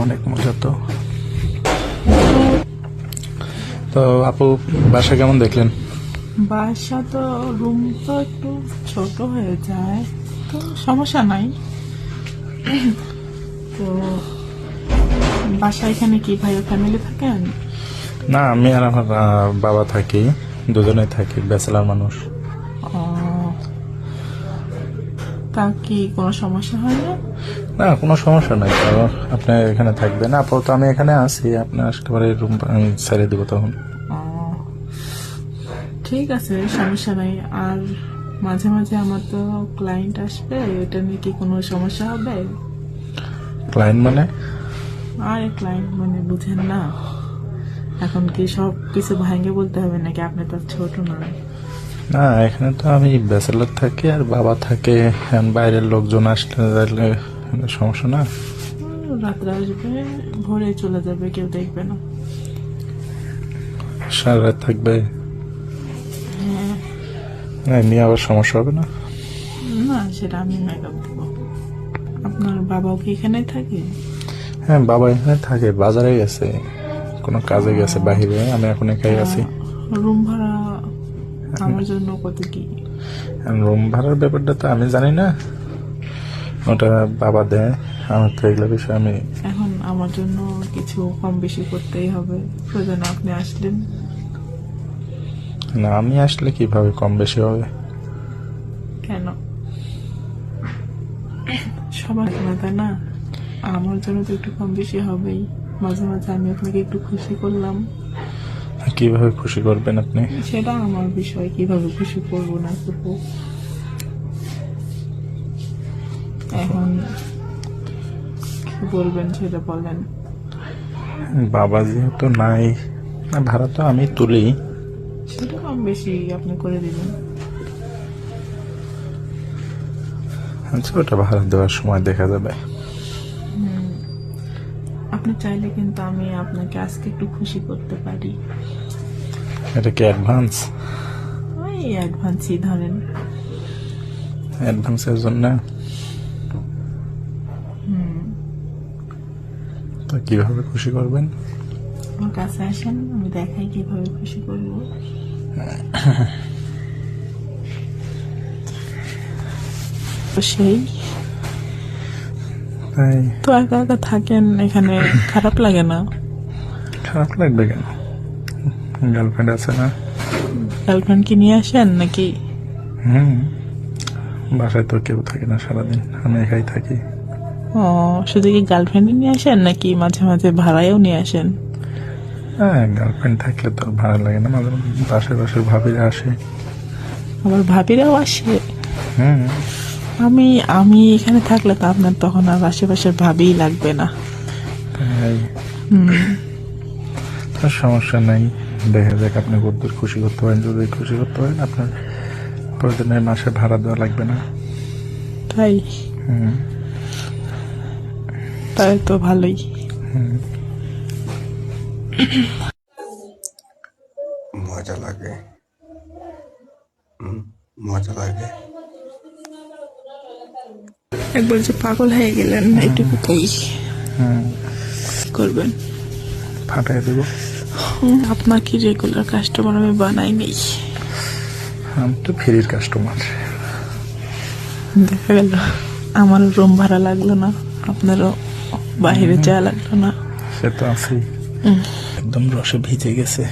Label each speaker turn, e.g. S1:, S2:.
S1: অনেক মজা। তো তো আপু, বাসা কেমন দেখলেন?
S2: বাসা তো রুম তো একটু ছোট হয়ে যায়, তো সমস্যা নাই। তো বাসা এখানে কি ভাইয়া ফ্যামিলি থাকেন?
S1: না, আমি আর আমার বাবা থাকি, দুজনেই থাকি, ব্যাচেলার মানুষ।
S2: ও, তা কি কোনো সমস্যা হয় না?
S1: না, কোনো সমস্যা নাই। তো আপনি এখানে থাকবেন, আপাতত আমি এখানে আছি, আপনার একেবারে রুম আমি ছেড়ে দেবো তখন।
S2: ও, ঠিক আছে, সমস্যা নাই। আর মাঝে মাঝে আমার তো ক্লায়েন্ট আসবে, এটা নিয়ে কি কোনো সমস্যা হবে?
S1: ক্লায়েন্ট মানে?
S2: আর ক্লায়েন্ট মানে বুঝেন না, এখন কি সব কিছু ভাঙে বলতে হবে নাকি? আপনি তো আর ছোট না।
S1: না, এখানে তো আমি ব্যাচেলার থাকি আর বাবা থাকে, এখন বাইরের লোকজন আসলে তাহলে সমস্যা না।
S2: রাত্রে আসবে, ভোরে চলে যাবে, কেউ দেখবে না।
S1: সারা রাত থাকবে?
S2: হ্যাঁ,
S1: এমনি আবার সমস্যা হবে না?
S2: না সেটা আমি মেকআপ দেবো। আপনার বাবাও কি এখানে থাকে?
S1: হ্যাঁ, বাবা এখানে থাকে, বাজারে গেছে, কোনো কাজে গেছে বাহিরে, আমি এখন একাই আছি।
S2: রুম ভাড়া আমার জন্য কত কি?
S1: রুম ভাড়ার ব্যাপারটা তো আমি জানি না, ওটা বাবা দেয়, আমার তো এগুলো বিষয় আমি।
S2: এখন আমার জন্য কিছু কম বেশি করতেই হবে, প্রয়োজন আপনি আসলেন।
S1: না, আমি আসলে কিভাবে কম বেশি হবে?
S2: কেন, সবার না তাই না? আমার জন্য তো একটু কম বেশি হবেই। মাঝে মাঝে আমি আপনাকে একটু খুশি করলাম,
S1: কিভাবে খুশি করবেন আপনি?
S2: সেটা আমার বিষয়, কিভাবে খুশি করবো না করবো। এখন কি বলবেন সেটা বলেন।
S1: বাবা যেহেতু নাই, না ভাড়া তো আমি তুলি।
S2: সেটা কম বেশি আপনি করে দিবেন।
S1: আচ্ছা, ওটা ভাড়া দেওয়ার সময় দেখা যাবে।
S2: আপনি চাইলে কিন্তু আমি আপনাকে আজকে একটু খুশি করতে পারি।
S1: এটা কি অ্যাডভান্স?
S2: ওই অ্যাডভান্সই ধরেন।
S1: অ্যাডভান্সের জন্য? তো কিভাবে খুশি করবেন?
S2: আমার কাছে আসেন, আমি দেখাই কিভাবে খুশি করবো। তো সেই
S1: তাই?
S2: তো একা একা থাকেন এখানে, খারাপ লাগে না?
S1: খারাপ লাগবে কেন? গার্লফ্রেন্ড আছে না?
S2: গার্লফ্রেন্ড কি নিয়ে আসেন নাকি?
S1: হুম, বাসায় তো কেউ থাকে না সারাদিন, আমি একাই থাকি।
S2: ও, শুধু কি গার্লফ্রেন্ড নিয়ে আসেন নাকি মাঝে মাঝে ভাড়ায়ও নিয়ে আসেন?
S1: হ্যাঁ, গার্লফ্রেন্ড থাকলে তো ভালো লাগে না, মাঝে মাঝে বাসায় বাসায় ভাবিরা আসে।
S2: আবার ভাবিরাও আসে?
S1: হুম।
S2: আমি আমি এখানে থাকলে তো আপনার তখন আর আশেপাশের ভাবিই লাগবে না।
S1: তাই?
S2: হুম,
S1: তার সমস্যা নাই, দেখা যাক আপনি কতদূর খুশি করতে পারেন। যদি খুশি করতে পারেন, আপনার প্রতিদিনের মাসে ভাড়া দেওয়া লাগবে না।
S2: তাই?
S1: হুম।
S2: তাই তো ভালোই।
S3: মজা লাগে। মজা লাগে।
S2: একবার যে পাগল হয়ে গেলেন এটুকুতেই করবেন।
S1: ফাটাই দেবো।
S2: আপনার কি রেগুলার কাস্টমার আমি বানাই নেই?
S1: আমি তো ফ্রির কাস্টমার।
S2: দেখা গেল আমার রুম ভাড়া লাগলো না, আপনারও বাইরে যাওয়া লাগলো না।
S1: সে তো আছেই, একদম রসে ভিজে গেছে।